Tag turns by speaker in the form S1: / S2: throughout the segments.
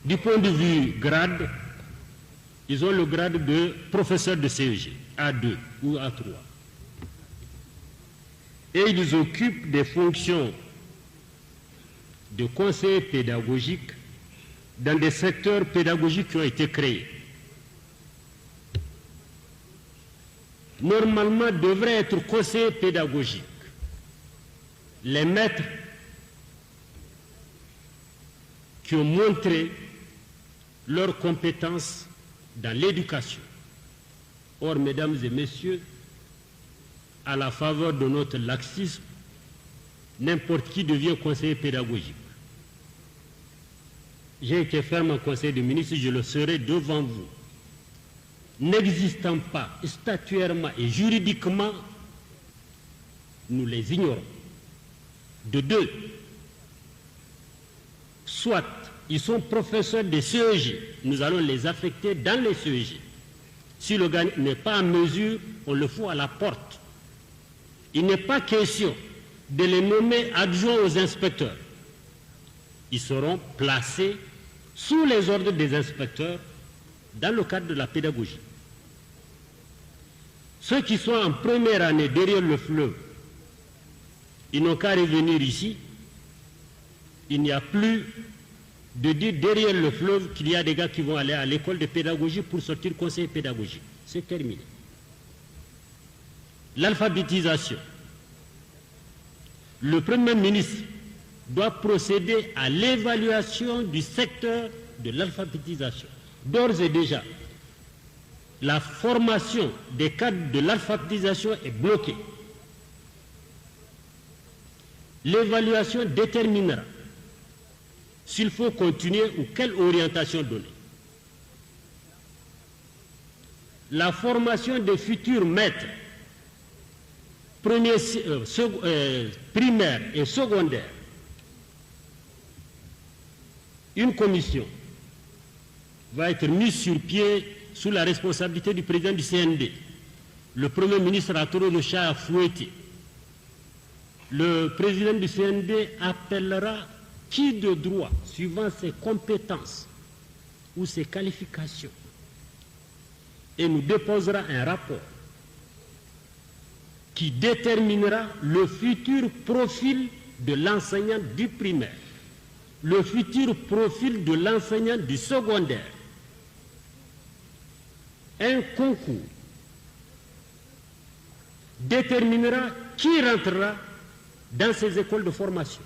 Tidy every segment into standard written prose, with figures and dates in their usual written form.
S1: Du point de vue grade, ils ont le grade de professeur de CEG, A2 ou A3. Et ils occupent des fonctions de conseiller pédagogique dans des secteurs pédagogiques qui ont été créés. Normalement, devraient être conseillers pédagogiques les maîtres qui ont montré leurs compétences dans l'éducation. Or, mesdames et messieurs, à la faveur de notre laxisme, n'importe qui devient conseiller pédagogique. J'ai été ferme en conseil de ministre, je le serai devant vous. N'existant pas statuairement et juridiquement, nous les ignorons. De deux, soit ils sont professeurs de CEG, nous allons les affecter dans les CEG. Si le gars n'est pas en mesure, on le fout à la porte. Il n'est pas question de les nommer adjoints aux inspecteurs. Ils seront placés sous les ordres des inspecteurs dans le cadre de la pédagogie. Ceux qui sont en première année derrière le fleuve, ils n'ont qu'à revenir ici. Il n'y a plus de dire derrière le fleuve qu'il y a des gars qui vont aller à l'école de pédagogie pour sortir conseiller pédagogique. C'est terminé. L'alphabétisation. Le Premier ministre doit procéder à l'évaluation du secteur de l'alphabétisation. D'ores et déjà, la formation des cadres de l'alphabétisation est bloquée. L'évaluation déterminera s'il faut continuer ou quelle orientation donner. La formation des futurs maîtres primaires et secondaires, une commission va être mise sur pied sous la responsabilité du président du CND. Le Premier ministre a tourné le chat à fouetter. Le président du CND appellera qui de droit, suivant ses compétences ou ses qualifications, et nous déposera un rapport qui déterminera le futur profil de l'enseignant du primaire, le futur profil de l'enseignant du secondaire. Un concours déterminera qui rentrera dans ces écoles de formation.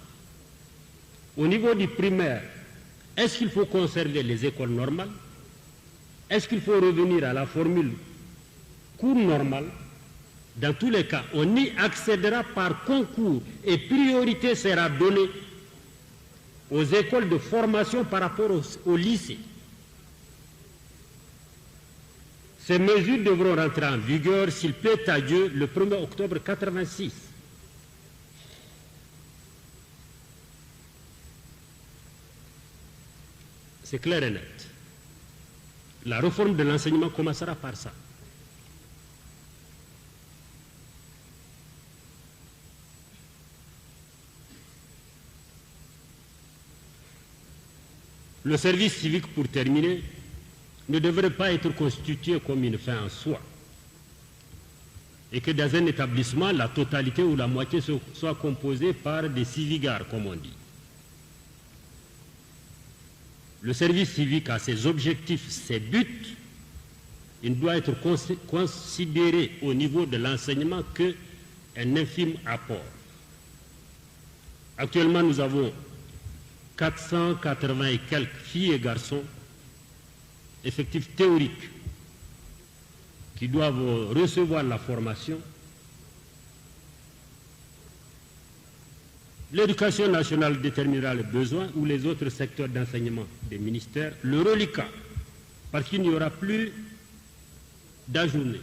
S1: Au niveau du primaire, est-ce qu'il faut conserver les écoles normales? Est-ce qu'il faut revenir à la formule cours normal? Dans tous les cas, on y accédera par concours et priorité sera donnée aux écoles de formation par rapport au lycée. Ces mesures devront rentrer en vigueur, s'il plaît à Dieu, le 1er octobre 1986. C'est clair et net. La réforme de l'enseignement commencera par ça. Le service civique, pour terminer, ne devrait pas être constitué comme une fin en soi. Et que dans un établissement, la totalité ou la moitié soit composée par des civigards, comme on dit. Le service civique a ses objectifs, ses buts. Il doit être considéré au niveau de l'enseignement qu'un infime apport. Actuellement, nous avons 480 et quelques filles et garçons, effectifs théoriques, qui doivent recevoir la formation. L'éducation nationale déterminera les besoins ou les autres secteurs d'enseignement des ministères, le reliquat, parce qu'il n'y aura plus d'ajournées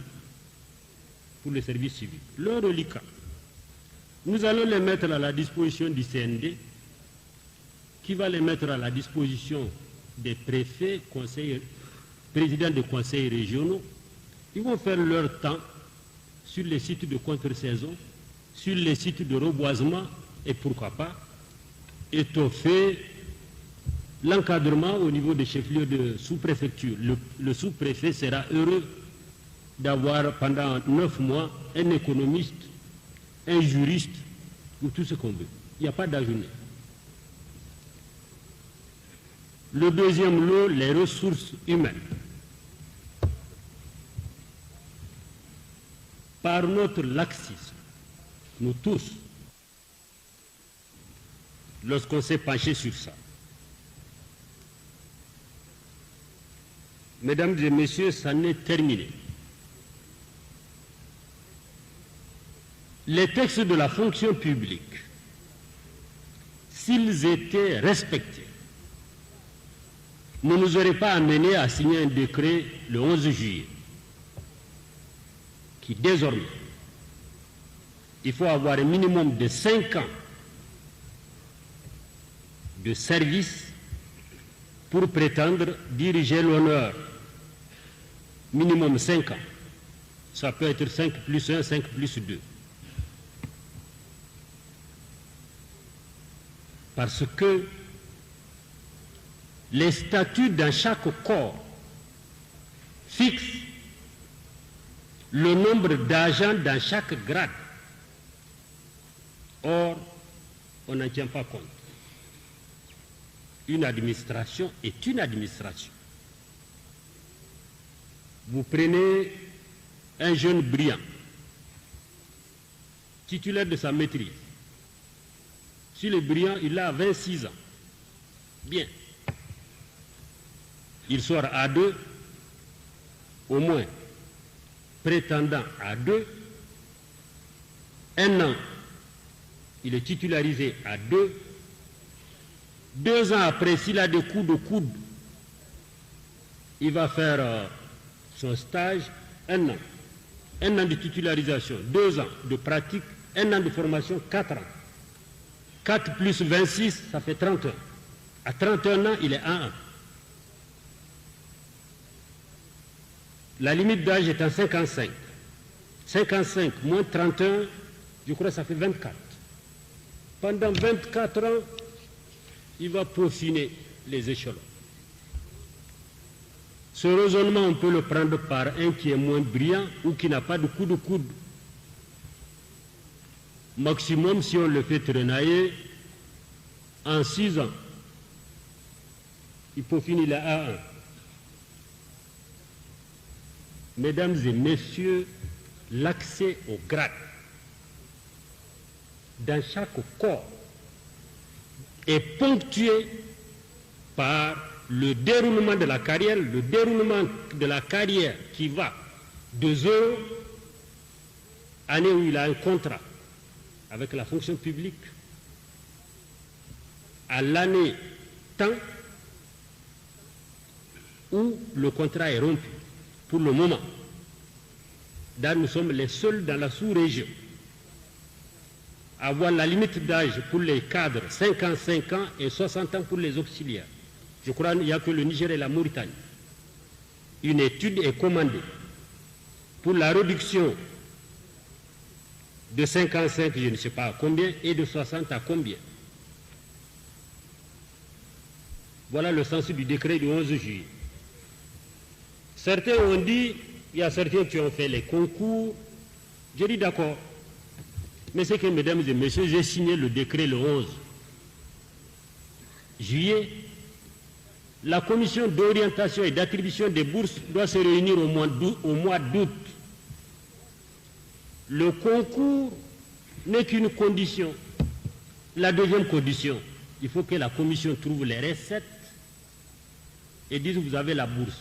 S1: pour les services civiques. Le reliquat, nous allons les mettre à la disposition du CND, qui va les mettre à la disposition des préfets, présidents de conseils régionaux. Ils vont faire leur temps sur les sites de contre-saison, sur les sites de reboisement, et pourquoi pas étoffer l'encadrement au niveau des chefs-lieux de sous-préfecture. Le sous-préfet sera heureux d'avoir pendant 9 mois un économiste, un juriste, ou tout ce qu'on veut. Il n'y a pas d'ajourné. Le deuxième lot, les ressources humaines. Par notre laxisme, nous tous, lorsqu'on s'est penché sur ça, mesdames et messieurs, ça n'est terminé. Les textes de la fonction publique, s'ils étaient respectés, ne nous auraient pas amenés à signer un décret le 11 juillet, qui désormais, il faut avoir un minimum de 5 ans de service pour prétendre diriger l'honneur. Minimum 5 ans. Ça peut être 5 plus 1, 5 plus 2. Parce que les statuts dans chaque corps fixent le nombre d'agents dans chaque grade. Or, on n'en tient pas compte. Une administration est une administration. Vous prenez un jeune brillant, titulaire de sa maîtrise. Si le brillant, il a 26 ans, bien. Il sort à 2, au moins, prétendant à 2. 1 an, il est titularisé à 2. 2 ans après, s'il a des coups de coude, il va faire son stage, 1 an. 1 an de titularisation, 2 ans de pratique, 1 an de formation, 4 ans. 4 plus 26, ça fait 31. À 31 ans, il est 1 an. La limite d'âge est en 55. 55 moins 31, je crois que ça fait 24. Pendant 24 ans, il va peaufiner les échelons. Ce raisonnement, on peut le prendre par un qui est moins brillant ou qui n'a pas de coup de coude. Maximum, si on le fait trenailler, en 6 ans, il peaufine la A1. Mesdames et messieurs, l'accès au grade dans chaque corps est ponctué par le déroulement de la carrière, qui va de 0, année où il a un contrat avec la fonction publique, à l'année temps où le contrat est rompu, pour le moment. Là, nous sommes les seuls dans la sous-région à avoir la limite d'âge pour les cadres, 55 ans et 60 ans pour les auxiliaires. Je crois qu'il n'y a que le Niger et la Mauritanie. Une étude est commandée pour la réduction de 55, je ne sais pas à combien, et de 60 à combien. Voilà le sens du décret du 11 juillet. Certains ont dit, il y a certains qui ont fait les concours. Je dis d'accord. Mais c'est que, mesdames et messieurs, j'ai signé le décret le 11 juillet. La commission d'orientation et d'attribution des bourses doit se réunir au mois d'août. Le concours n'est qu'une condition. La deuxième condition, il faut que la commission trouve les recettes et dise vous avez la bourse.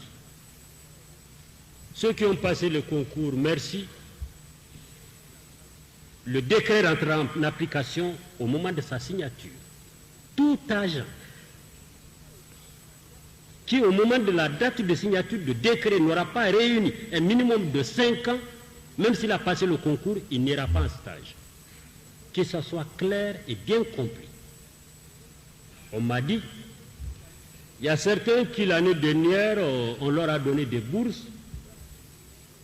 S1: Ceux qui ont passé le concours, merci. Le décret rentrera en application au moment de sa signature. Tout agent qui, au moment de la date de signature de décret, n'aura pas réuni un minimum de 5 ans, même s'il a passé le concours, il n'ira pas en stage. Que ça soit clair et bien compris. On m'a dit, il y a certains qui l'année dernière, on leur a donné des bourses,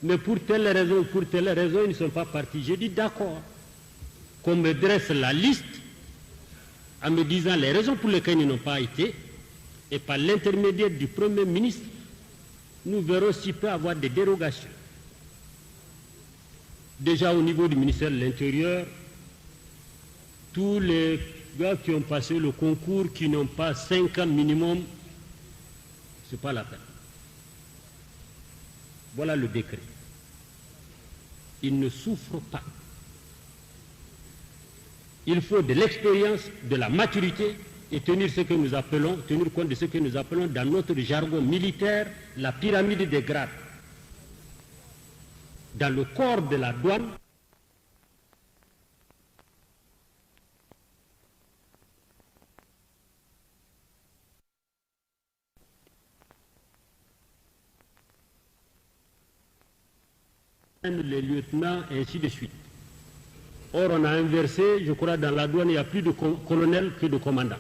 S1: mais pour telle raison, ils ne sont pas partis. J'ai dit d'accord, qu'on me dresse la liste en me disant les raisons pour lesquelles ils n'ont pas été, et par l'intermédiaire du Premier ministre, nous verrons s'il peut y avoir des dérogations. Déjà au niveau du ministère de l'Intérieur, tous les gars qui ont passé le concours, qui n'ont pas 5 ans minimum, ce n'est pas la peine. Voilà le décret. Ils ne souffrent pas. Il faut de l'expérience, de la maturité et tenir compte de ce que nous appelons dans notre jargon militaire la pyramide des grades. Dans le corps de la douane, les lieutenants et ainsi de suite. Or, on a inversé, je crois, dans la douane, il y a plus de colonels que de commandants.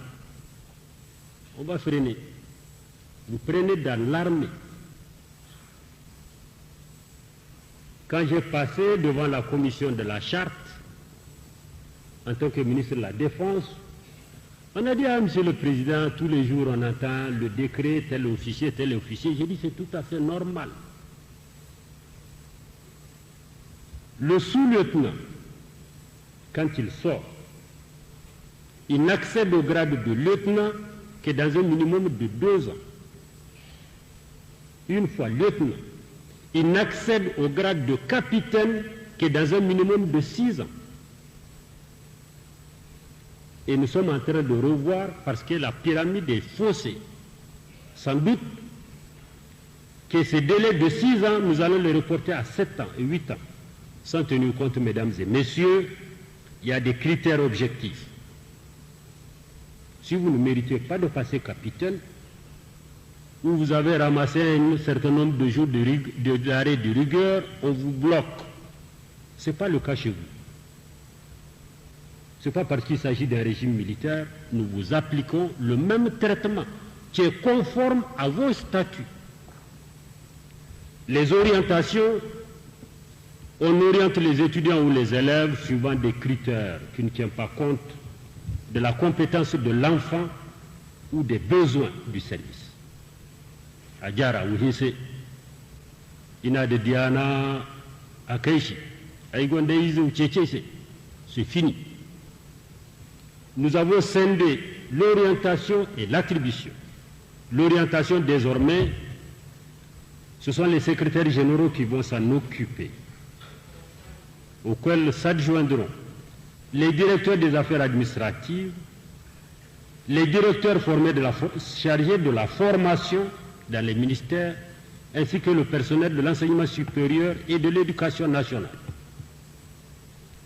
S1: On va freiner. Vous prenez dans l'armée. Quand j'ai passé devant la commission de la charte, en tant que ministre de la Défense, on a dit à Monsieur le Président, tous les jours on entend le décret, tel officier. J'ai dit c'est tout à fait normal. Le sous-lieutenant, quand il sort, il n'accède au grade de lieutenant que dans un minimum de 2 ans. Une fois lieutenant, il n'accède au grade de capitaine que dans un minimum de 6 ans. Et nous sommes en train de revoir parce que la pyramide est faussée. Sans doute que ces délais de 6 ans, nous allons les reporter à 7 ans et 8 ans. Sans tenir compte, mesdames et messieurs, il y a des critères objectifs. Si vous ne méritez pas de passer capitaine, ou vous avez ramassé un certain nombre de jours d'arrêt de rigueur, on vous bloque. Ce n'est pas le cas chez vous. Ce n'est pas parce qu'il s'agit d'un régime militaire, nous vous appliquons le même traitement qui est conforme à vos statuts. Les orientations, on oriente les étudiants ou les élèves suivant des critères qui ne tiennent pas compte de la compétence de l'enfant ou des besoins du service. Adjara Ouhise, Ina de Diana Akeishi, Aïgondeize ou Tchétchése, c'est fini. Nous avons scindé l'orientation et l'attribution. L'orientation désormais, ce sont les secrétaires généraux qui vont s'en occuper, auxquels s'adjoindront les directeurs des affaires administratives, les directeurs chargés de la formation dans les ministères, ainsi que le personnel de l'enseignement supérieur et de l'éducation nationale.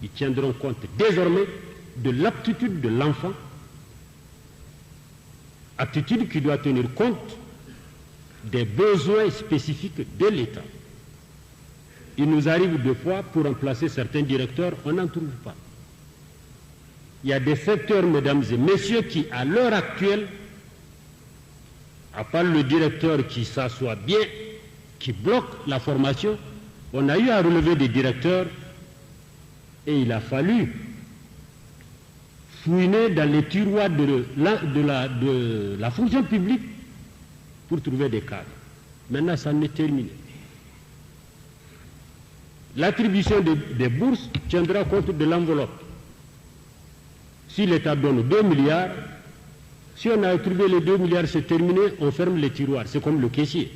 S1: Ils tiendront compte désormais de l'aptitude de l'enfant, aptitude qui doit tenir compte des besoins spécifiques de l'État. Il nous arrive deux fois, pour remplacer certains directeurs, on n'en trouve pas. Il y a des secteurs, mesdames et messieurs, qui, à l'heure actuelle, à part le directeur qui s'assoit bien, qui bloque la formation, on a eu à relever des directeurs et il a fallu fouiner dans les tiroirs de la fonction publique pour trouver des cadres. Maintenant, ça en est terminé. L'attribution des bourses tiendra compte de l'enveloppe. Si l'État donne 2 milliards, si on a attribué les 2 milliards, c'est terminé, on ferme les tiroirs. C'est comme le caissier.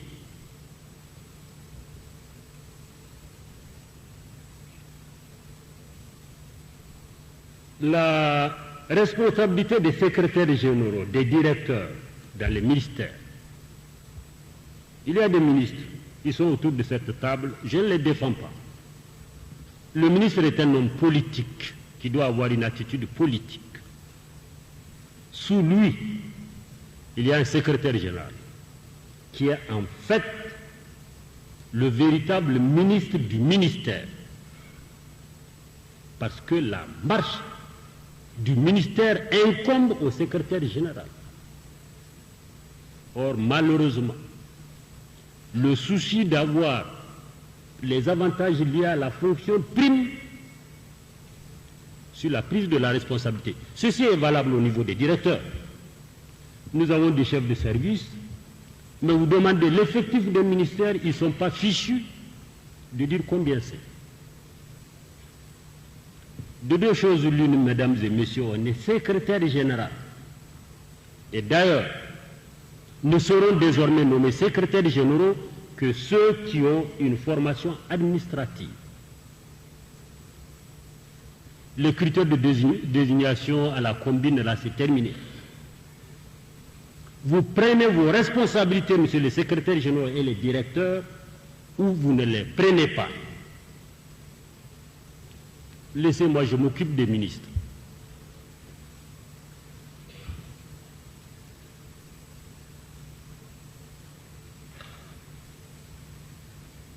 S1: La responsabilité des secrétaires généraux, des directeurs dans les ministères. Il y a des ministres qui sont autour de cette table, je ne les défends pas. Le ministre est un homme politique qui doit avoir une attitude politique. Sous lui, il y a un secrétaire général qui est en fait le véritable ministre du ministère. Parce que la marche du ministère incombe au secrétaire général. Or, malheureusement, le souci d'avoir les avantages liés à la fonction prime sur la prise de la responsabilité. Ceci est valable au niveau des directeurs. nous avons des chefs de service, mais vous demandez l'effectif d'un ministère, ils ne sont pas fichus de dire combien c'est. De deux choses l'une, mesdames et messieurs, on est secrétaire général. Et d'ailleurs, nous serons désormais nommés secrétaires généraux que ceux qui ont une formation administrative. Les critères de désignation à la combine, là, c'est terminé. Vous prenez vos responsabilités, monsieur le secrétaire général et les directeurs, ou vous ne les prenez pas. Laissez-moi, je m'occupe des ministres.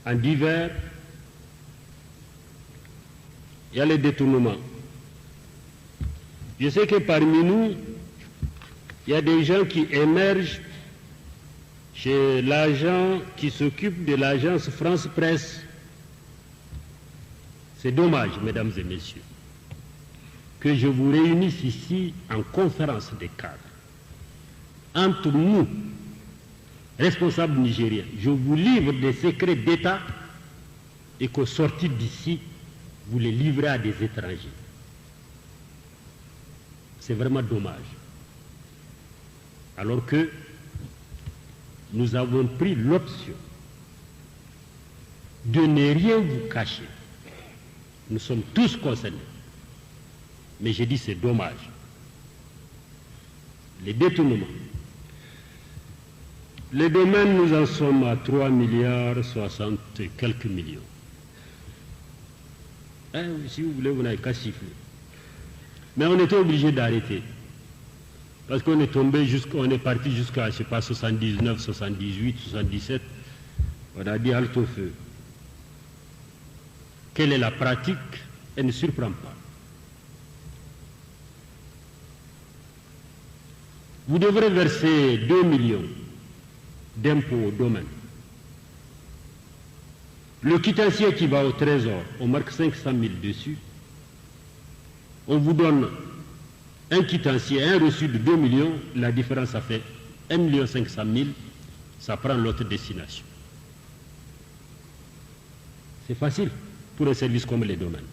S1: En divers, il y a les détournements. Je sais que parmi nous, il y a des gens qui émergent chez l'agent qui s'occupe de l'agence France Presse. C'est dommage, mesdames et messieurs, que je vous réunisse ici en conférence des cadres. Entre nous, responsables nigériens, je vous livre des secrets d'État et qu'au sortir d'ici, vous les livrez à des étrangers. C'est vraiment dommage. Alors que nous avons pris l'option de ne rien vous cacher. Nous sommes tous concernés. Mais j'ai dit c'est dommage. Les détournements. Les domaines, nous en sommes à 3 milliards 60 et quelques millions. Si vous voulez, vous n'avez qu'à siffler. Mais on était obligé d'arrêter. Parce qu'on est tombé on est parti jusqu'à, je sais pas, 79, 78, 77. On a dit halte au feu. Quelle est la pratique? Elle ne surprend pas. Vous devrez verser 2 millions d'impôts au domaine. Le quittancier qui va au trésor, on marque 500 000 dessus. On vous donne un quittancier, un reçu de 2 millions, la différence, ça fait 1 500 000, ça prend l'autre destination. C'est facile pour un service comme les domaines.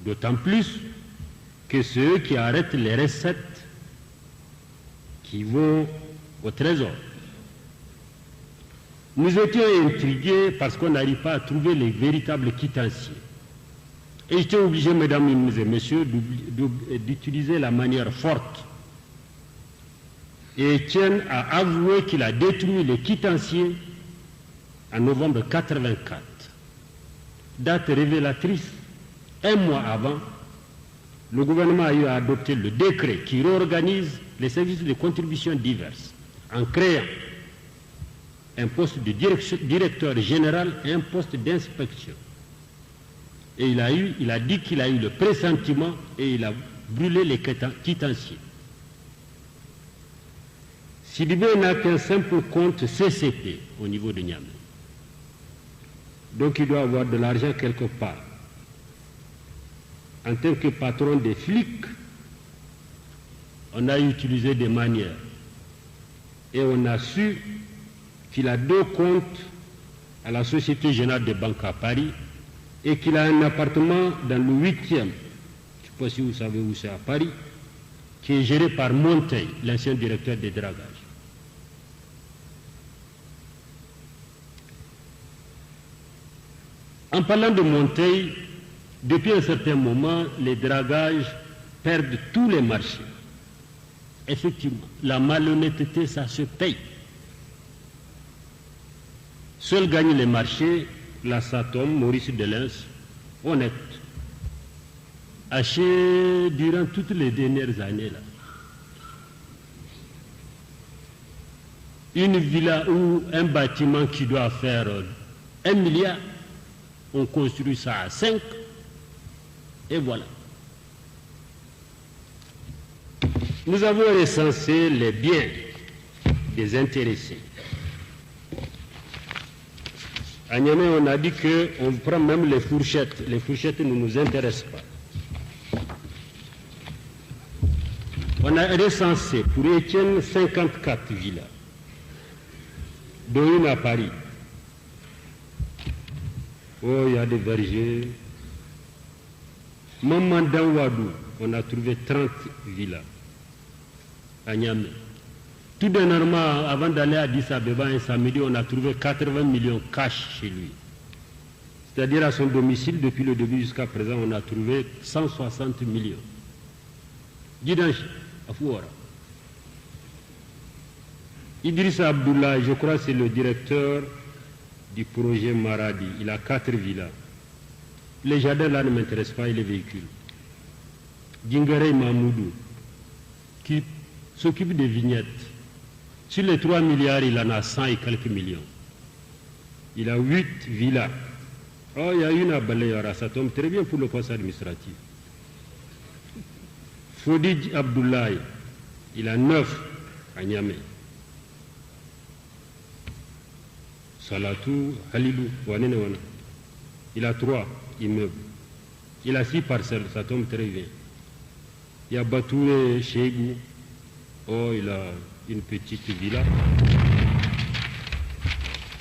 S1: D'autant plus que ceux qui arrêtent les recettes qui vont au trésor. Nous étions intrigués parce qu'on n'arrive pas à trouver les véritables quittanciers. Et j'étais obligé, mesdames et messieurs, d'utiliser la manière forte. Et Étienne a avoué qu'il a détruit les quittanciers en novembre 1984. Date révélatrice, un mois avant, le gouvernement a eu à adopter le décret qui réorganise les services de contribution diverses en créant un poste de directeur général et un poste d'inspection. Et il a dit qu'il a eu le pressentiment et il a brûlé les quittanciers. Sidibé n'a qu'un simple compte CCP au niveau de Niamey. Donc il doit avoir de l'argent quelque part. En tant que patron des flics, on a utilisé des manières. Et on a su qu'il a 2 comptes à la Société Générale des Banques à Paris et qu'il a un appartement dans le 8e, je ne sais pas si vous savez où c'est à Paris, qui est géré par Monteil, l'ancien directeur des dragages. En parlant de Monteil, depuis un certain moment, les dragages perdent tous les marchés. Effectivement, la malhonnêteté, ça se paye. Seul gagne les marchés, la Satom, Maurice Delens, honnête. Acheté durant toutes les dernières années là. Une villa ou un bâtiment qui doit faire 1 milliard, on construit ça à 5, et voilà. Nous avons recensé les biens des intéressés. À Niamey, on a dit qu'on prend même les fourchettes. Les fourchettes ne nous intéressent pas. On a recensé pour Étienne 54 villas, dont une à Paris. Oh, il y a des vergers. Mamandan Wadou, on a trouvé 30 villas à Niamey. Tout dernièrement, avant d'aller à Addis Abeba un samedi, on a trouvé 80 millions cash chez lui. C'est-à-dire à son domicile, depuis le début jusqu'à présent, on a trouvé 160 millions. Guidanchi, à Fouara. Idrissa Abdoulaye, je crois que c'est le directeur du projet Maradi. Il a 4 villas. Les jardins là ne m'intéressent pas et les véhicules. Dingare Mahmoudou, qui s'occupe des vignettes. Sur les 3 milliards, il en a 100 et quelques millions. Il a 8 villas. Oh, il y a une à Balayara, ça tombe très bien pour le poste administratif. Fodi Abdoulaye, il a 9 à Niamey. Salatou Halilou, il a 3 immeubles. Il a 6 parcelles, ça tombe très bien. Il y a Batoué Cheigou, oh, il a une petite villa.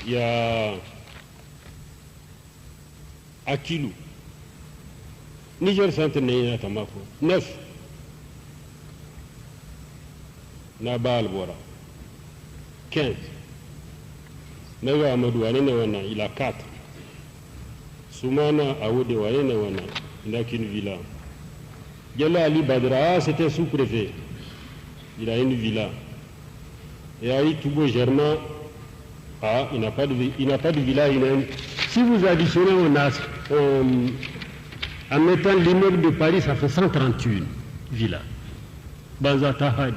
S1: Il y a Akilou. Niger Centenaire Tamako. 9. Nabal Bora. 15. Naga Amadou Anenawana, il a 4. Soumana Aoude Wanenawana, il n'a qu'une villa. Diallo Ali Badra, c'était sous-préfet. Il a une villa. Et Ali Tougo Germain, ah, il n'a pas de villa. Si vous additionnez en mettant l'immeuble de Paris, ça fait 131 villas. Banza Tahadi.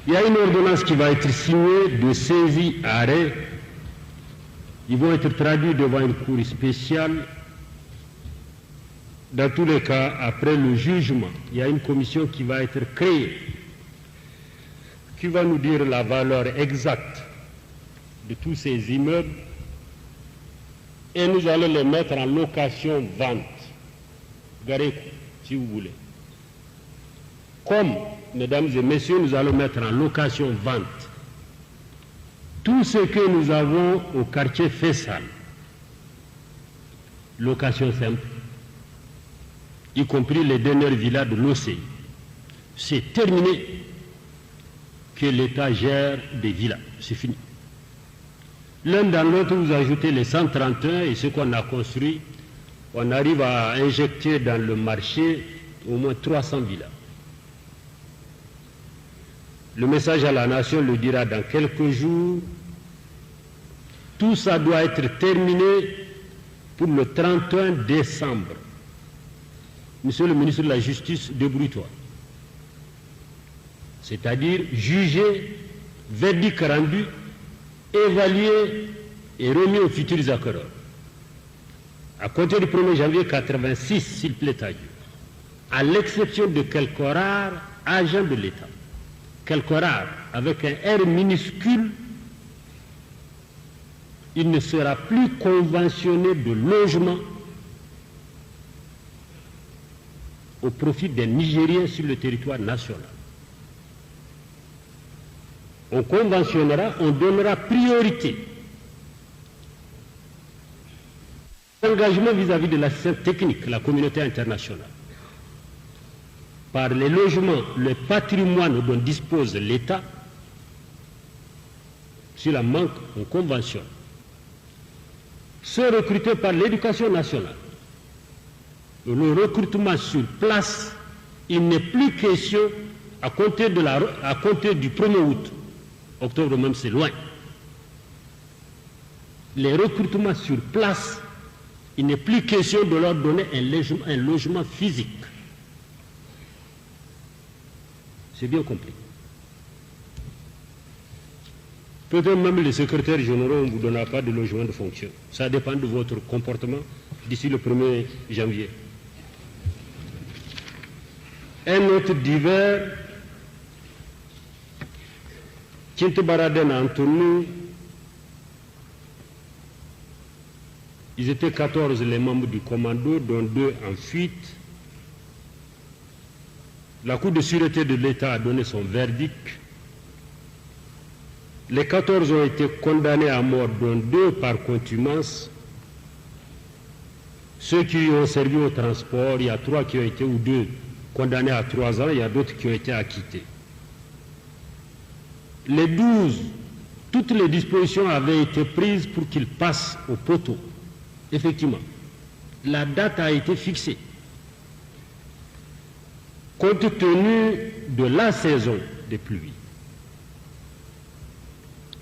S1: Il y a une ordonnance qui va être signée de saisie arrêt. Ils vont être traduits devant une cour spéciale. Dans tous les cas, après le jugement, il y a une commission qui va être créée, qui va nous dire la valeur exacte de tous ces immeubles, et nous allons les mettre en location-vente. Garez, si vous voulez. Comme, mesdames et messieurs, nous allons mettre en location-vente tout ce que nous avons au quartier Fessal, location simple, y compris les dernières villas de l'OCI. C'est terminé que l'État gère des villas. C'est fini. L'un dans l'autre, vous ajoutez les 131 et ce qu'on a construit, on arrive à injecter dans le marché au moins 300 villas. Le message à la nation le dira dans quelques jours. Tout ça doit être terminé pour le 31 décembre. Monsieur le ministre de la Justice, débrouille-toi. C'est-à-dire juger, verdict rendu, évalué et remis aux futurs acquéreurs. À compter du 1er janvier 86, s'il plaît à Dieu, à l'exception de quelques rares agents de l'État, quelques rares avec un R minuscule, il ne sera plus conventionné de logement au profit des Nigériens sur le territoire national. On conventionnera, on donnera priorité. L'engagement vis-à-vis de l'assistance technique, la communauté internationale. Par les logements, le patrimoine dont dispose l'État, s'il en manque, on conventionne. Ceux recrutés par l'éducation nationale, le recrutement sur place, il n'est plus question à compter du 1er août. Octobre même, c'est loin. Les recrutements sur place, il n'est plus question de leur donner un logement physique. C'est bien compris. Peut-être même les secrétaires généraux ne vous donnera pas de logement de fonction. Ça dépend de votre comportement d'ici le 1er janvier. Un autre divers, Kinti Baraden Antonou, ils étaient 14 les membres du commando, dont 2 en fuite. La Cour de sûreté de l'État a donné son verdict. Les 14 ont été condamnés à mort, dont 2 par contumace. Ceux qui ont servi au transport, il y a 3 qui ont été, ou 2, condamnés à 3 ans, il y a d'autres qui ont été acquittés. Les 12, toutes les dispositions avaient été prises pour qu'ils passent au poteau. Effectivement, la date a été fixée. Compte tenu de la saison des pluies,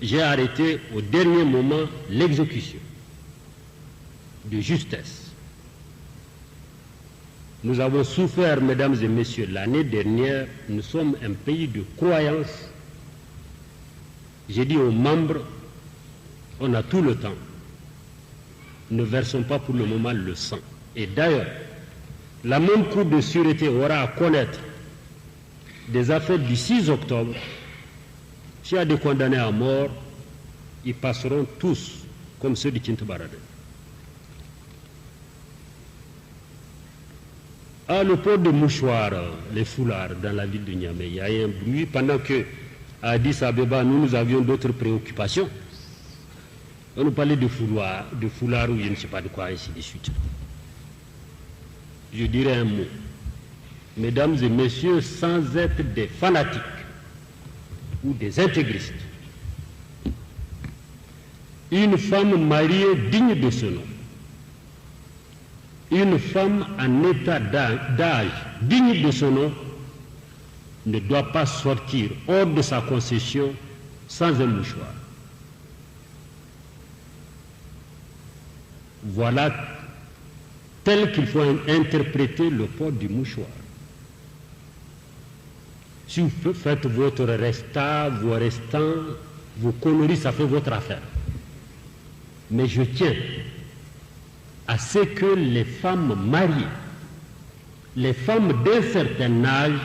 S1: j'ai arrêté au dernier moment l'exécution de justesse. Nous avons souffert, mesdames et messieurs, l'année dernière. Nous sommes un pays de croyance. J'ai dit aux membres, on a tout le temps. Ne versons pas pour le moment le sang. Et d'ailleurs, la même Cour de sûreté aura à connaître des affaires du 6 octobre. S'il y a des condamnés à mort, ils passeront tous comme ceux de Kintubarade. Ah, le port de mouchoirs, les foulards dans la ville de Niamey, il y a un bruit pendant que à Addis Abeba, nous avions d'autres préoccupations. On nous parlait de foulards ou je ne sais pas de quoi, ainsi de suite. Je dirais un mot. Mesdames et messieurs, sans être des fanatiques ou des intégristes, une femme mariée digne de ce nom, une femme en état d'âge digne de ce nom, ne doit pas sortir hors de sa concession sans un mouchoir. Voilà tel qu'il faut interpréter le port du mouchoir. Si vous faites votre resta, vos restants, vos conneries, ça fait votre affaire. Mais je tiens à ce que les femmes mariées, les femmes d'un certain âge,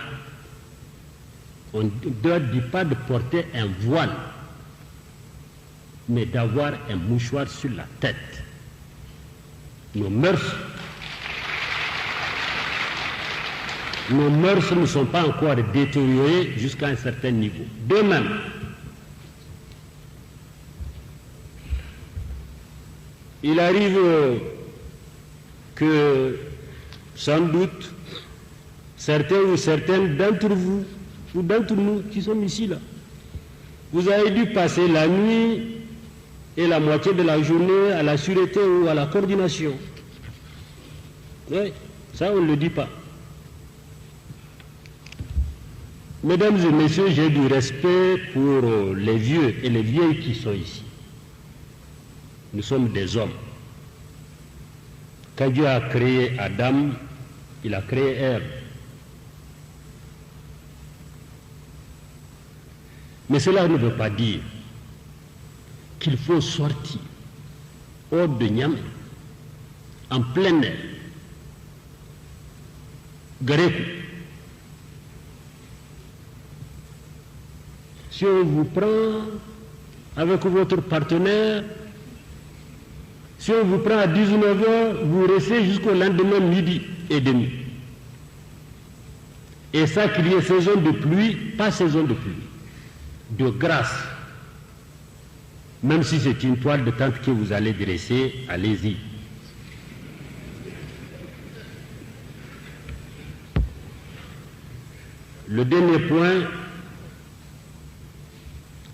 S1: on ne leur dit pas de porter un voile, mais d'avoir un mouchoir sur la tête. Nos mœurs ne sont pas encore détériorées jusqu'à un certain niveau. De même, il arrive que, sans doute, certains ou certaines d'entre vous, ou d'entre nous qui sommes ici là, vous avez dû passer la nuit et la moitié de la journée à la sûreté ou à la coordination. Oui, ça on ne le dit pas. Mesdames et messieurs, j'ai du respect pour les vieux et les vieilles qui sont ici. Nous sommes des hommes. Quand Dieu a créé Adam, il a créé Ève. Mais cela ne veut pas dire qu'il faut sortir hors de Niamey, en plein air, Garékou. Si on vous prend avec votre partenaire, si on vous prend à 19h, vous restez jusqu'au lendemain midi et demi. Et ça qu'il y ait saison de pluie, pas saison de pluie, de grâce. Même si c'est une toile de tente que vous allez dresser, allez-y. Le dernier point,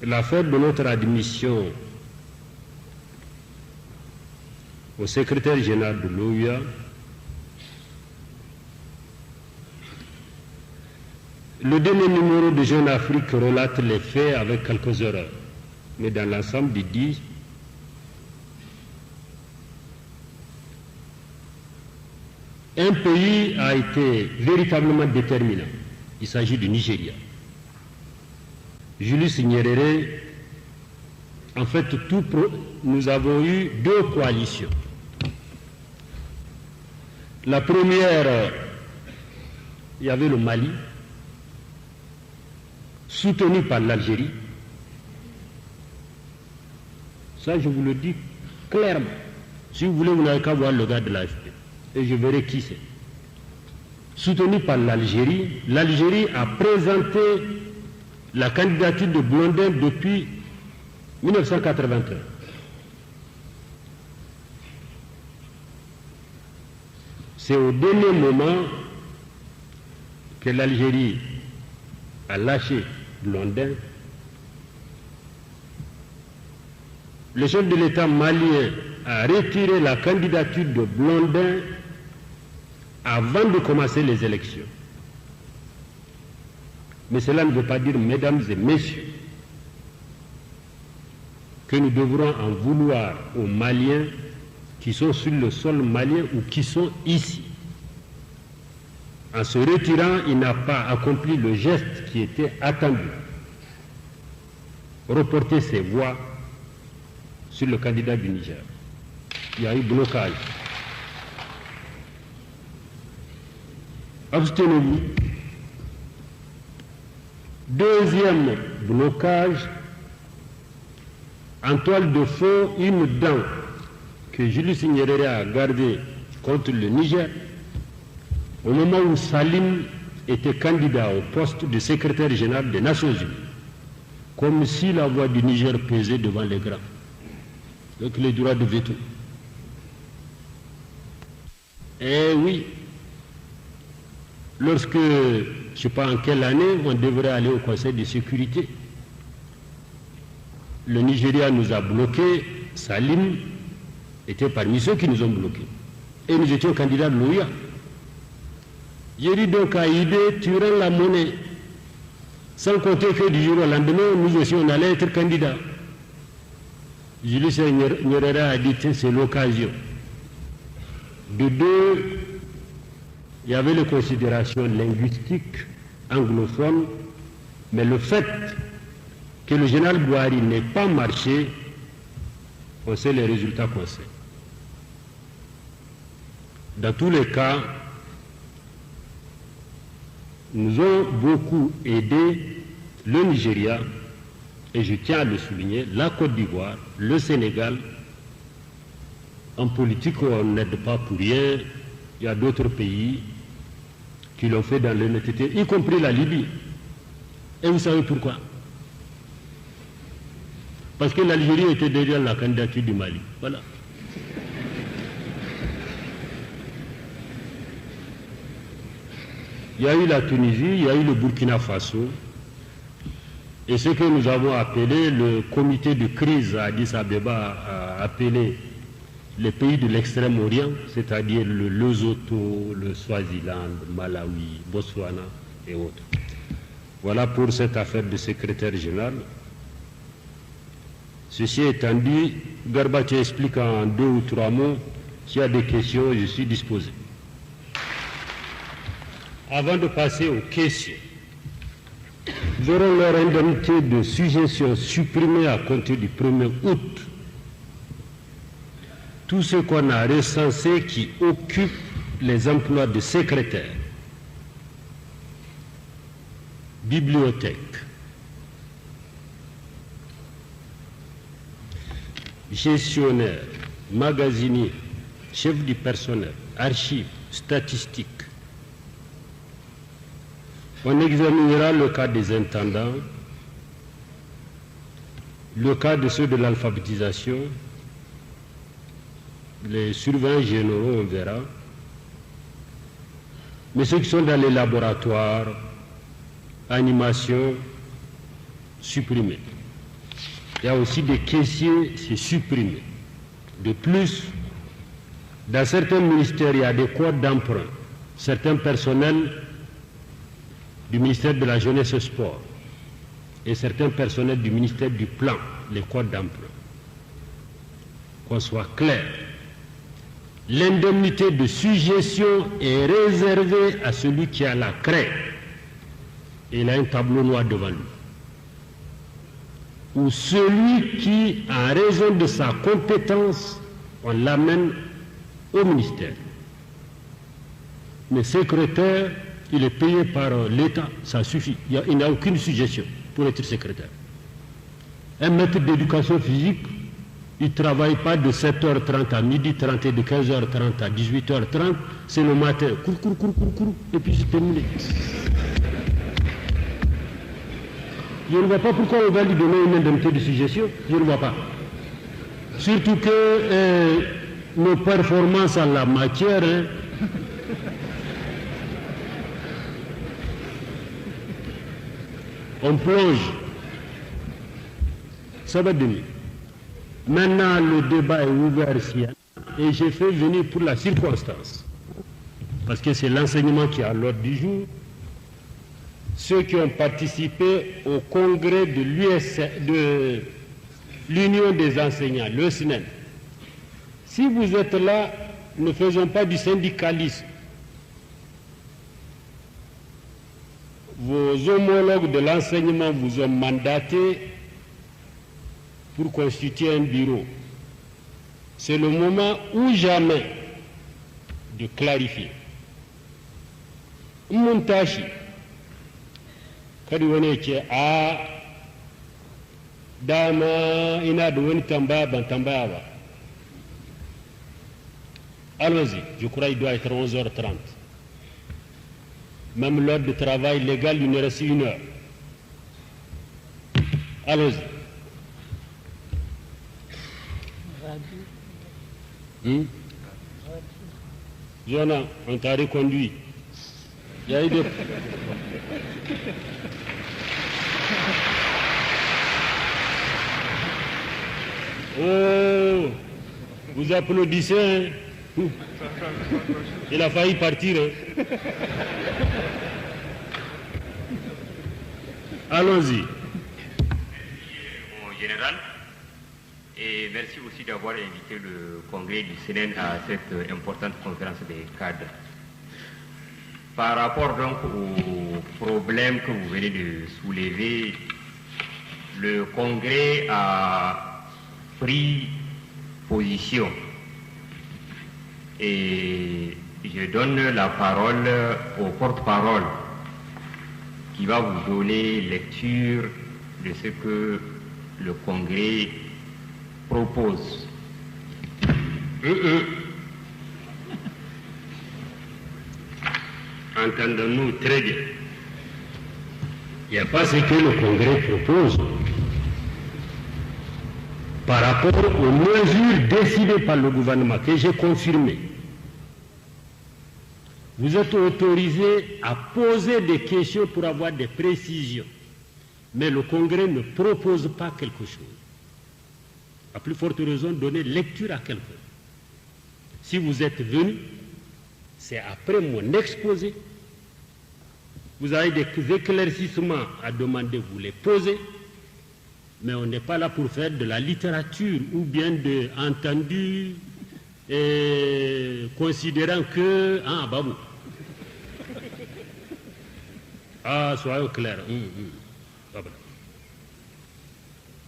S1: l'affaire de notre admission au secrétaire général de l'OUA. Le dernier numéro de Jeune Afrique relate les faits avec quelques erreurs. Mais dans l'ensemble, il dit un pays a été véritablement déterminant. Il s'agit du Nigeria. Julius Nyerere, en fait, nous avons eu 2 coalitions. La première, il y avait le Mali, soutenu par l'Algérie. Ça, je vous le dis clairement. Si vous voulez, vous n'avez qu'à voir le gars de l'AFP. Et je verrai qui c'est. soutenu par l'Algérie. L'Algérie a présenté la candidature de Blondin depuis 1981. C'est au dernier moment que l'Algérie a lâché Blondin. Le chef de l'État malien a retiré la candidature de Blondin avant de commencer les élections. Mais cela ne veut pas dire, mesdames et messieurs, que nous devrons en vouloir aux Maliens qui sont sur le sol malien ou qui sont ici. En se retirant, il n'a pas accompli le geste qui était attendu. Reporter ses voix sur le candidat du Niger. Il y a eu blocage. Abstenez-vous. Deuxième blocage, en toile de fond, une dent que Julius Nyerere a gardée contre le Niger au moment où Salim était candidat au poste de secrétaire général des Nations Unies, comme si la voix du Niger pesait devant les grands, avec les droits de veto. Eh oui, lorsque, je ne sais pas en quelle année, on devrait aller au Conseil de sécurité, le Nigeria nous a bloqués, Salim était parmi ceux qui nous ont bloqués. Et nous étions candidats de l'OUA. J'ai dit donc à Idé, tu rends la monnaie. Sans compter que du jour au lendemain, nous aussi on allait être candidats. Julius Nyerere a dit c'est l'occasion. De deux, il y avait les considérations linguistiques anglophones, mais le fait que le général Bouhari n'ait pas marché, on sait les résultats qu'on sait. Dans tous les cas, nous ont beaucoup aidé le Nigeria, et je tiens à le souligner, la Côte d'Ivoire, le Sénégal. En politique, on n'aide pas pour rien. Il y a d'autres pays qui l'ont fait dans l'honnêteté, y compris la Libye. Et vous savez pourquoi? Parce que l'Algérie était derrière la candidature du Mali. Voilà. Il y a eu la Tunisie, il y a eu le Burkina Faso. Et ce que nous avons appelé le comité de crise à Addis Abeba a appelé les pays de l'extrême-orient, c'est-à-dire le Lesotho, le Swaziland, Malawi, Botswana et autres. Voilà pour cette affaire de secrétaire général. Ceci étant dit, Garba, tu expliques en 2 ou 3 mots. S'il y a des questions, je suis disposé. Avant de passer aux questions, nous aurons leur indemnité de suggestion supprimée à compter du 1er août. Tout ce qu'on a recensé qui occupe les emplois de secrétaire, bibliothèque, gestionnaire, magasinier, chef du personnel, archives, statistiques. On examinera le cas des intendants, le cas de ceux de l'alphabétisation, les surveillants généraux, on verra. Mais ceux qui sont dans les laboratoires, animation, supprimés. Il y a aussi des caissiers, c'est supprimé. De plus, dans certains ministères, il y a des codes d'emprunt. Certains personnels du ministère de la Jeunesse et du Sport et certains personnels du ministère du Plan, les codes d'emprunt. Qu'on soit clair. L'indemnité de suggestion est réservée à celui qui a la craie. Et il a un tableau noir devant lui. Ou celui qui, en raison de sa compétence, on l'amène au ministère. Mais secrétaire, il est payé par l'État, ça suffit. Il n'y a aucune suggestion pour être secrétaire. Un maître d'éducation physique, Ils ne travaillent pas de 7h30 à 12h30 et de 15h30 à 18h30. C'est le matin. Cours. Et puis c'est terminé. Je ne vois pas pourquoi on va lui donner une indemnité de suggestion. Je ne vois pas. Surtout que nos performances en la matière... on plonge. Ça va donner. Maintenant, le débat est ouvert ici. Et j'ai fait venir pour la circonstance. Parce que c'est l'enseignement qui est à l'ordre du jour. Ceux qui ont participé au congrès de l'Union des enseignants, le SNEN. Si vous êtes là, ne faisons pas du syndicalisme. Vos homologues de l'enseignement vous ont mandaté pour constituer un bureau. C'est le moment ou jamais de clarifier. Montachi, kadi wani ce a dama ina da wani tambaya ban tambaya ba. Allons-y, je crois qu'il doit être 11h30. Même l'heure de travail légal, il nous reste 1 heure. Allons-y. Zona, on t'a reconduit. Il y a eu des... Oh, vous applaudissez, hein? Il a failli partir, hein? Allons-y.
S2: Mon général, et merci aussi d'avoir invité le congrès du SNEN à cette importante conférence des cadres. Par rapport donc au problème que vous venez de soulever, le congrès a pris position et je donne la parole au porte-parole qui va vous donner lecture de ce que le congrès propose.
S1: Entendons-nous très bien. Il n'y a pas ce que le congrès propose par rapport aux mesures décidées par le gouvernement que j'ai confirmées. Vous êtes autorisé à poser des questions pour avoir des précisions. Mais le Congrès ne propose pas quelque chose. À plus forte raison, donner lecture à quelqu'un. Si vous êtes venu, c'est après mon exposé. Vous avez des éclaircissements à demander, vous les posez. Mais on n'est pas là pour faire de la littérature ou bien de entendu considérant que... Ah, bah bon. Ah, soyons clairs.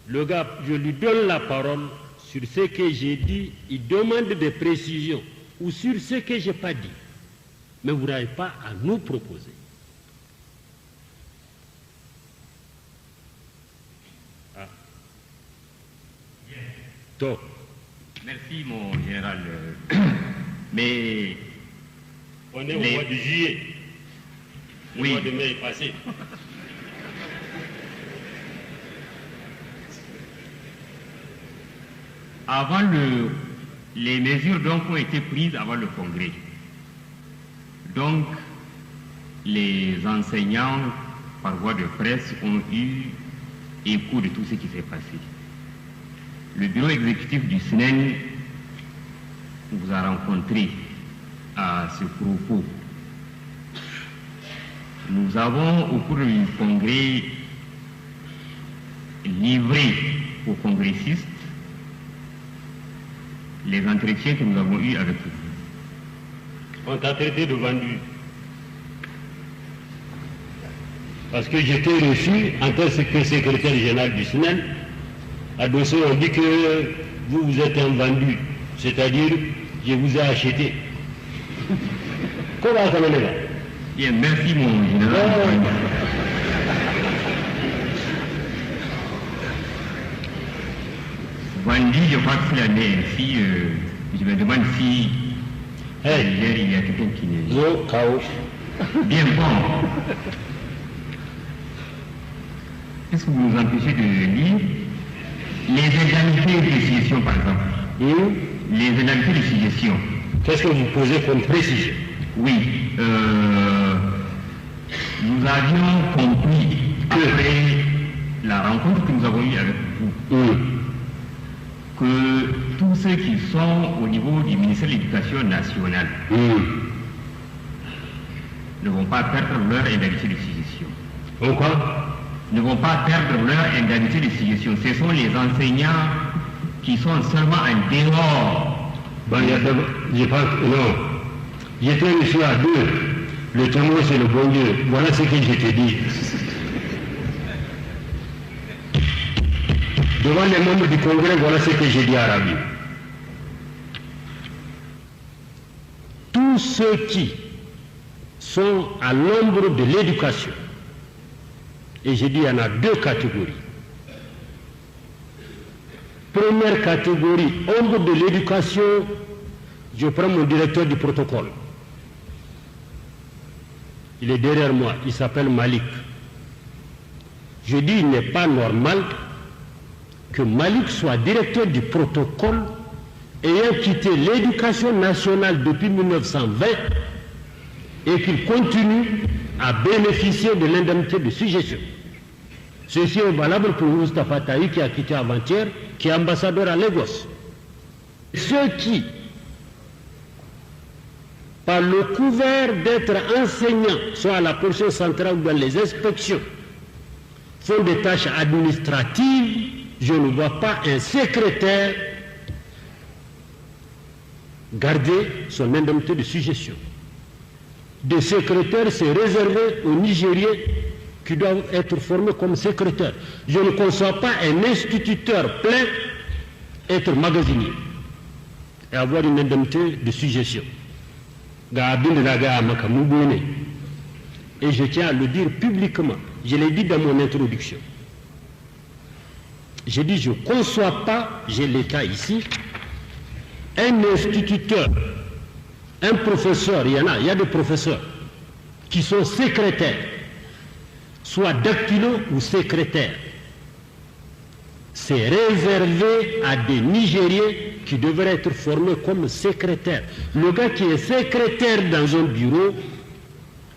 S1: Le gars, je lui donne la parole sur ce que j'ai dit, il demande des précisions, ou sur ce que je n'ai pas dit. Mais vous n'avez pas à nous proposer. Ah. Top.
S2: Merci mon général. Mais...
S1: On est au mois de juillet. Le
S2: Oui.
S1: mois de mai est passé.
S2: Avant les mesures donc ont été prises avant le congrès. Donc, les enseignants, par voie de presse, ont eu écho de tout ce qui s'est passé. Le bureau exécutif du SNEN vous a rencontré à ce propos. Nous avons, au cours du congrès, livré aux congressistes les entretiens que nous avons eus avec vous.
S1: On t'a traité de vendu. Parce que j'étais reçu en tant que secrétaire général du SNEN. À Dosso, on dit que vous êtes un vendu. C'est-à-dire, je vous ai acheté. Comment ça va?
S2: Bien, merci mon général. Vendu. dit, je crois que c'est la ainsi. Je me demande si il y a quelqu'un qui n'est... Bien bon. Est-ce que vous nous empêchez de lire les indemnités de suggestion, par exemple? Les indemnités de suggestion.
S1: Qu'est-ce que vous posez comme précision?
S2: Oui. Nous avions compris, après la rencontre que nous avons eue avec vous, que tous ceux qui sont au niveau du ministère de l'Éducation nationale ne vont pas perdre leur indemnité de suggestion.
S1: Pourquoi?
S2: Ne vont pas perdre leur indemnité de suggestion. Ce sont les enseignants qui sont seulement en dehors.
S1: Je pense non. J'étais reçu à deux. Le témoin, c'est le bon Dieu. Voilà ce que je te dis. Devant les membres du Congrès, voilà ce que j'ai dit à Rabi. Tous ceux qui sont à l'ombre de l'éducation, et j'ai dit il y en a deux catégories. Première catégorie, ombre de l'éducation, je prends mon directeur du protocole. Il est derrière moi, il s'appelle Malik. Je dis il n'est pas normal que Malik soit directeur du protocole ayant quitté l'éducation nationale depuis 1920 et qu'il continue à bénéficier de l'indemnité de suggestion. Ceci est valable pour Moustapha Taï qui a quitté avant-hier, qui est ambassadeur à Lagos. Ceux qui, par le couvert d'être enseignants, soit à la portion centrale ou dans les inspections, font des tâches administratives, je ne vois pas un secrétaire garder son indemnité de suggestion. Des secrétaires, c'est réservé aux Nigériens qui doivent être formés comme secrétaires. Je ne conçois pas un instituteur plein être magasinier et avoir une indemnité de suggestion. Et je tiens à le dire publiquement. Je l'ai dit dans mon introduction. J'ai dit, je ne conçois pas, j'ai l'État ici, un instituteur, un professeur, il y a des professeurs qui sont secrétaires, soit dactylo ou secrétaire. C'est réservé à des Nigériens qui devraient être formés comme secrétaires. Le gars qui est secrétaire dans un bureau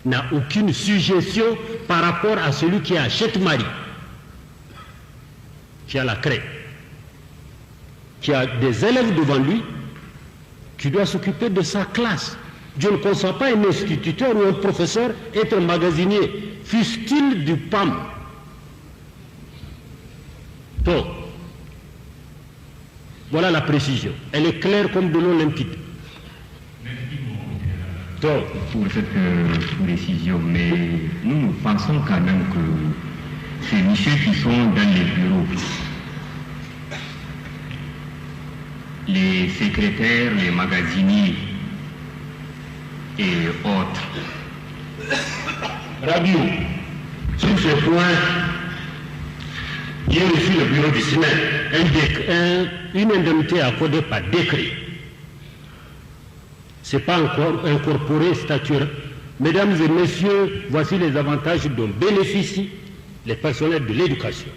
S1: n'a aucune suggestion par rapport à celui qui achète Marie, qui a la craie, qui a des élèves devant lui, qui doit s'occuper de sa classe. Je ne conçois pas un instituteur ou un professeur être magasinier, fût-il du PAM. Donc, voilà la précision. Elle est claire comme de l'eau limpide.
S2: Donc, pour cette précision, mais nous pensons quand même que ces messieurs qui sont dans les bureaux, les secrétaires, les magasiniers et autres.
S1: Rabiou, sur ce point, j'ai reçu le bureau du Sénat une indemnité accordée par décret. Ce n'est pas encore incorporé statutaire. Mesdames et messieurs, voici les avantages dont bénéficient les personnels de l'éducation.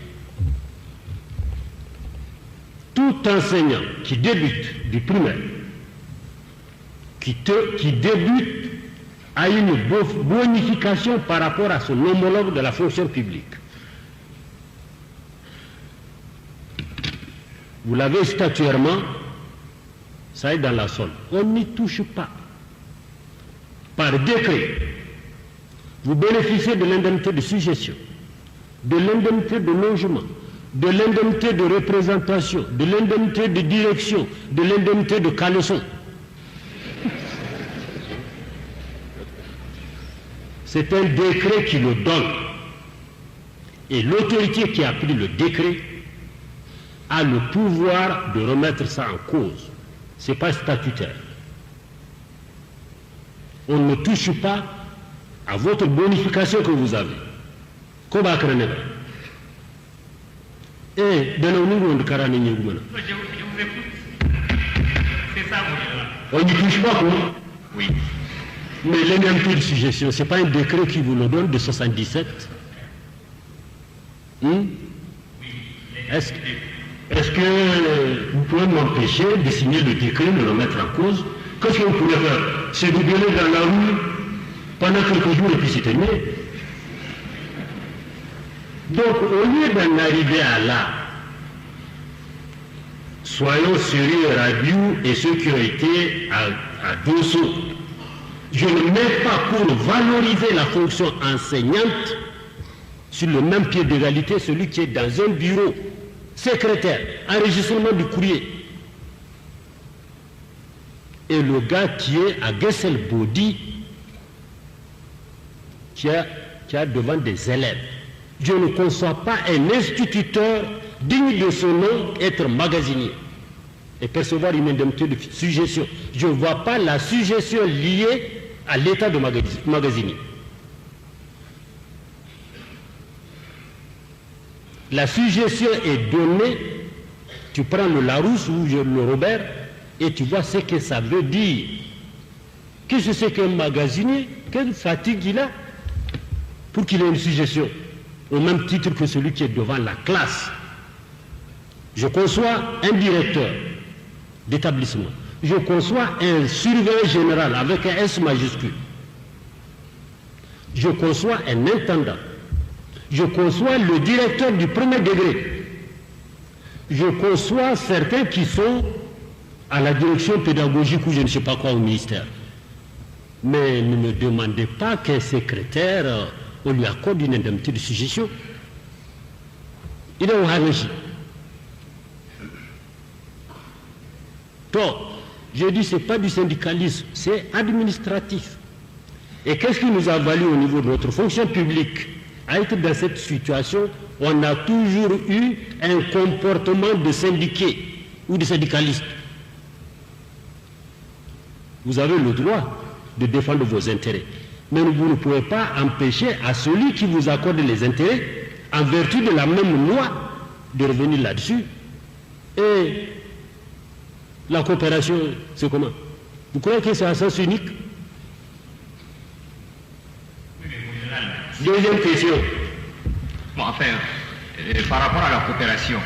S1: Tout enseignant qui débute du primaire, qui débute a une bonification par rapport à son homologue de la fonction publique. Vous l'avez statutairement, ça est dans la solde. On n'y touche pas. Par décret, vous bénéficiez de l'indemnité de suggestion, de l'indemnité de logement, de l'indemnité de représentation, de l'indemnité de direction, de l'indemnité de caleçon. C'est un décret qui le donne. Et l'autorité qui a pris le décret a le pouvoir de remettre ça en cause. Ce n'est pas statutaire. On ne touche pas à votre bonification que vous avez. Eh, de nous, on carane
S2: Je vous écoute. C'est ça, mon
S1: on n'y touche pas, quoi.
S2: Oui.
S1: Mais l'indemnité de suggestion, ce n'est pas un décret qui vous le donne de 77. Est-ce que vous pouvez m'empêcher de signer le décret, de le mettre en cause? Qu'est-ce que vous pouvez faire? C'est vous gueuler dans la rue pendant quelques jours et puis c'est terminé. Donc, au lieu d'en arriver à là, soyons sérieux, Rabiou et ceux qui ont été à Dosso. Je ne mets pas pour valoriser la fonction enseignante sur le même pied d'égalité celui qui est dans un bureau, secrétaire, enregistrement du courrier. Et le gars qui est à Gesselbody, qui a devant des élèves. Je ne conçois pas un instituteur digne de son nom être magasinier et percevoir une indemnité de suggestion. Je ne vois pas la suggestion liée à l'état de magasinier. La suggestion est donnée, tu prends le Larousse ou le Robert et tu vois ce que ça veut dire. Qu'est-ce que c'est qu'un magasinier? Quelle fatigue il a pour qu'il ait une suggestion au même titre que celui qui est devant la classe. Je conçois un directeur d'établissement. Je conçois un surveillant général avec un S majuscule. Je conçois un intendant. Je conçois le directeur du premier degré. Je conçois certains qui sont à la direction pédagogique ou je ne sais pas quoi au ministère. Mais ne me demandez pas qu'un secrétaire, on lui accorde une indemnité de suggestion. Il est au Haneji. Donc, je dis ce n'est pas du syndicalisme, c'est administratif. Et qu'est-ce qui nous a valu au niveau de notre fonction publique? À être dans cette situation, on a toujours eu un comportement de syndiqué ou de syndicaliste. Vous avez le droit de défendre vos intérêts. Mais vous ne pouvez pas empêcher à celui qui vous accorde les intérêts, en vertu de la même loi, de revenir là-dessus. Et la coopération, c'est comment? Vous croyez que c'est à sens unique? Deuxième question.
S2: Bon, enfin, par rapport à la coopération,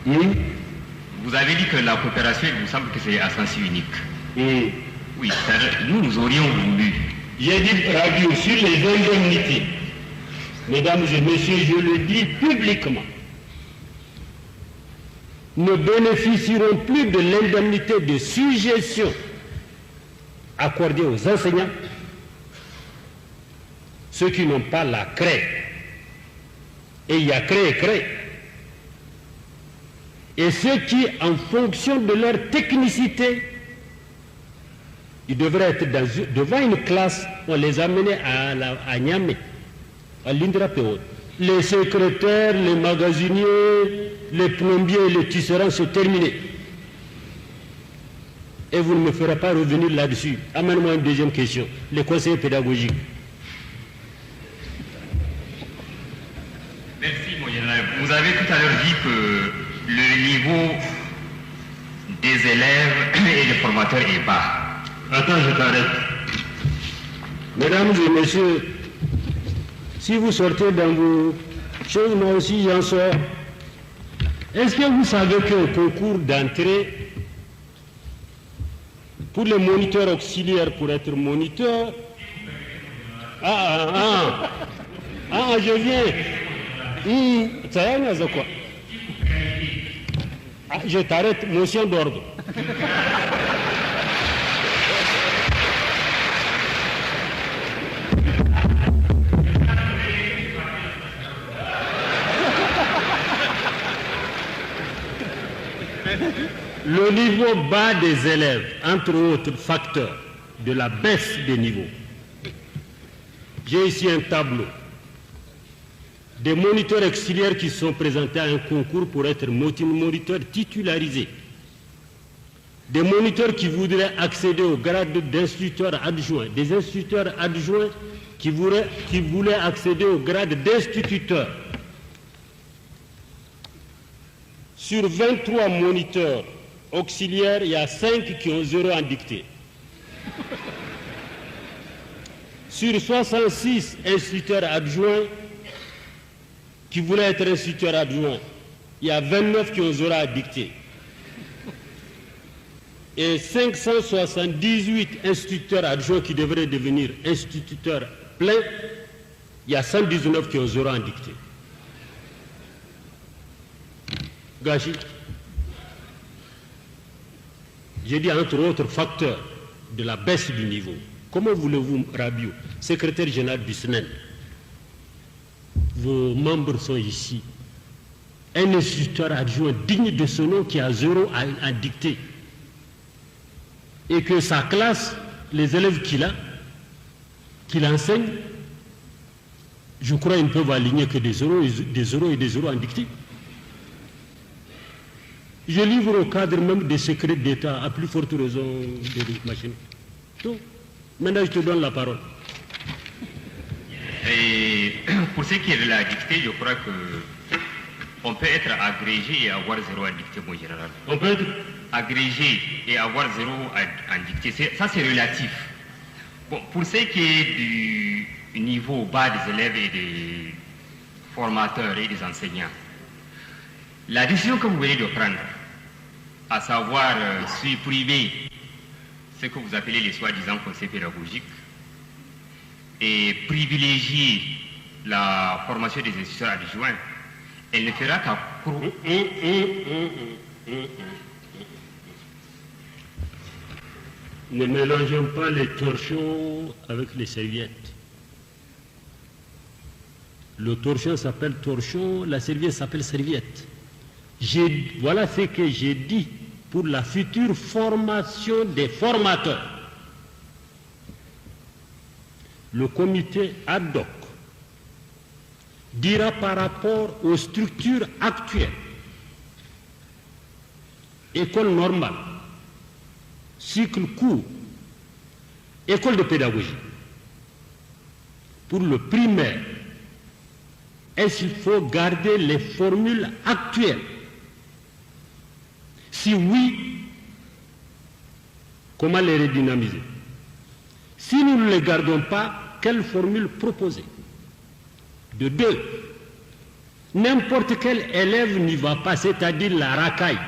S2: vous avez dit que la coopération, il vous semble que c'est à sens unique. Oui, nous aurions voulu.
S1: J'ai dit radio sur les indemnités. Mesdames et messieurs, je le dis publiquement. Ne bénéficieront plus de l'indemnité de suggestion accordée aux enseignants, ceux qui n'ont pas la craie. Et il y a craie et craie. Et ceux qui, en fonction de leur technicité, ils devraient être devant une classe, on les amenait à Niamey, à l'Indrapéo. Les secrétaires, les magasiniers, les plombiers et les tisserands, c'est terminé. Et vous ne me ferez pas revenir là-dessus. Amène-moi une deuxième question. Les conseillers pédagogiques.
S2: Merci, mon général. Vous avez tout à l'heure dit que le niveau des élèves et des formateurs est bas.
S1: Attends, je t'arrête. Mesdames et messieurs, si vous sortez dans vos choses, moi aussi j'en sors. Est-ce que vous savez qu'un concours d'entrée pour les moniteurs auxiliaires, pour être moniteur... je viens. Ça y est, quoi? Je t'arrête, motion d'ordre. Le niveau bas des élèves, entre autres facteurs de la baisse des niveaux. J'ai ici un tableau des moniteurs auxiliaires qui sont présentés à un concours pour être moniteurs titularisés. Des moniteurs qui voudraient accéder au grade d'instituteur adjoint, des instituteurs adjoints qui voulaient accéder au grade d'instituteur. Sur 23 moniteurs auxiliaires, il y a 5 qui ont 0 en dictée. Sur 66 instituteurs adjoints qui voulaient être instituteurs adjoints, il y a 29 qui ont 0 à dicter. Et 578 instituteurs adjoints qui devraient devenir instituteurs pleins, il y a 119 qui ont 0 en dictée. Gâchis. J'ai dit entre autres facteurs de la baisse du niveau. Comment voulez-vous, Rabiou, secrétaire général du SNEN, vos membres sont ici, un instituteur adjoint digne de ce nom qui a 0 à dicter, et que sa classe, les élèves qu'il enseigne, je crois qu'ils ne peuvent aligner que des 0 et des 0 en dictée. Je livre au cadre même des secrets d'État, à plus forte raison des machines. Donc, maintenant je te donne la parole.
S2: Et pour ce qui est de la dictée, je crois que on peut être agrégé et avoir 0 en dictée, mon général.
S1: On peut être
S2: agrégé et avoir 0 en dictée, ça c'est relatif. Bon, pour ce qui est du niveau bas des élèves et des formateurs et des enseignants, la décision que vous venez de prendre, à savoir supprimer ce que vous appelez les soi-disant conseils pédagogiques et privilégier la formation des instituteurs adjoints, elle ne fera qu'à...
S1: Ne mélangeons pas les torchons avec les serviettes. Le torchon s'appelle torchon, la serviette s'appelle serviette. Voilà ce que j'ai dit pour la future formation des formateurs. Le comité ad hoc dira par rapport aux structures actuelles, école normale, cycle court, école de pédagogie. Pour le primaire, est-ce qu'il faut garder les formules actuelles? Si oui, comment les redynamiser? Si nous ne les gardons pas, quelle formule proposer? De deux, n'importe quel élève n'y va pas, c'est-à-dire la racaille.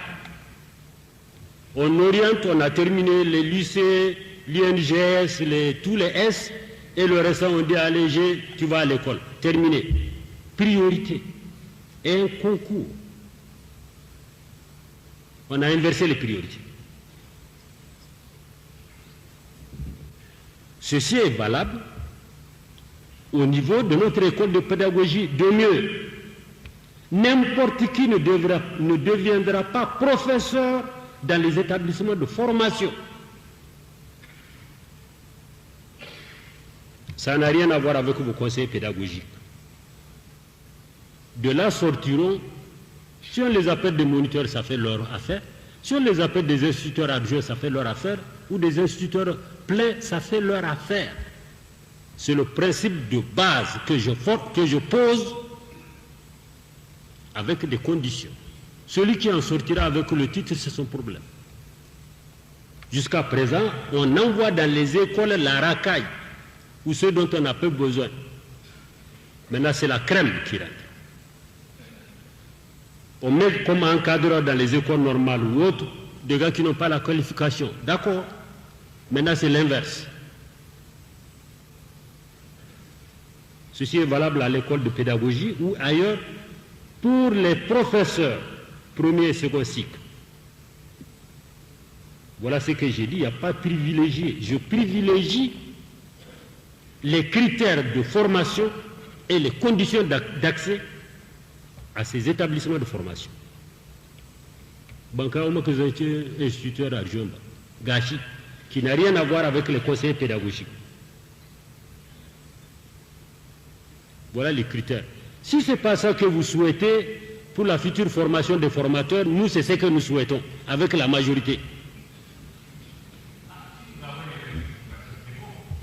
S1: On oriente, on a terminé les lycées, l'INGS, tous les S, et le restant on dit allez, tu vas à l'école. Terminé. Priorité. Et un concours. On a inversé les priorités. Ceci est valable au niveau de notre école de pédagogie. De mieux, n'importe qui ne deviendra pas professeur dans les établissements de formation. Ça n'a rien à voir avec vos conseils pédagogiques. De là sortiront, si on les appelle des moniteurs, ça fait leur affaire. Si on les appelle des instituteurs adjoints, ça fait leur affaire. Ou des instituteurs pleins, ça fait leur affaire. C'est le principe de base que je pose avec des conditions. Celui qui en sortira avec le titre, c'est son problème. Jusqu'à présent, on envoie dans les écoles la racaille, ou ceux dont on n'a pas besoin. Maintenant, c'est la crème qui rentre. On met comme encadreur dans les écoles normales ou autres, des gars qui n'ont pas la qualification. D'accord. Maintenant, c'est l'inverse. Ceci est valable à l'école de pédagogie ou ailleurs pour les professeurs, premier et second cycle. Voilà ce que j'ai dit, il n'y a pas privilégié. Je privilégie les critères de formation et les conditions d'accès à ces établissements de formation. Banca Oma Kazanché, instituteur adjoint, Gachi, qui n'a rien à voir avec les conseils pédagogiques. Voilà les critères. Si ce n'est pas ça que vous souhaitez pour la future formation des formateurs, nous, c'est ce que nous souhaitons, avec la majorité.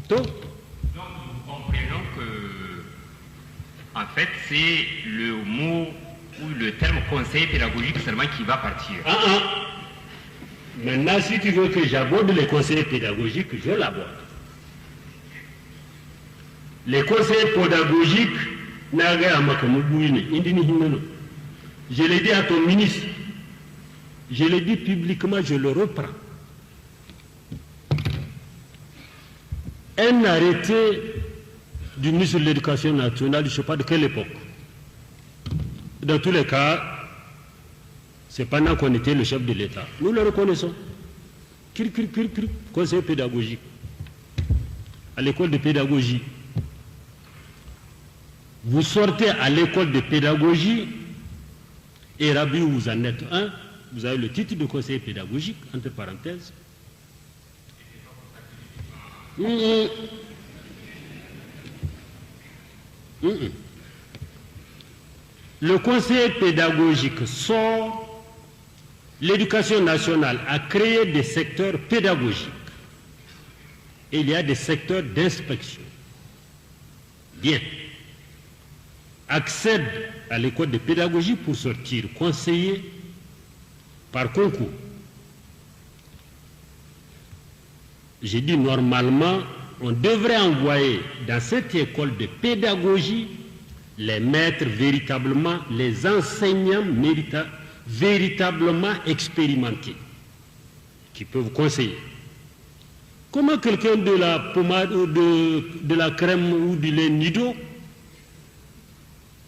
S2: Donc, nous comprenons que, en fait, c'est le mot ou le terme conseiller pédagogique seulement qui va partir?
S1: Maintenant, si tu veux que j'aborde les conseillers pédagogiques, je l'aborde. Les conseillers pédagogiques, je l'ai dit à ton ministre, je l'ai dit publiquement, je le reprends. Un arrêté du ministre de l'Éducation nationale, je ne sais pas de quelle époque. Dans tous les cas, c'est pendant qu'on était le chef de l'État. Nous le reconnaissons. Conseil pédagogique. À l'école de pédagogie. Vous sortez à l'école de pédagogie et Rabi, vous en êtes un. Vous avez le titre de conseiller pédagogique, entre parenthèses. Le conseil pédagogique sort, l'éducation nationale a créé des secteurs pédagogiques et il y a des secteurs d'inspection. Bien. Accède à l'école de pédagogie pour sortir conseiller par concours. J'ai dit normalement, on devrait envoyer dans cette école de pédagogie les maîtres véritablement, les enseignants véritablement expérimentés, qui peuvent conseiller. Comment quelqu'un de la pommade ou de la crème ou du lait Nido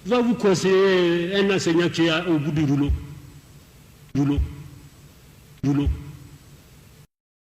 S1: va vous conseiller un enseignant qui est au bout du rouleau?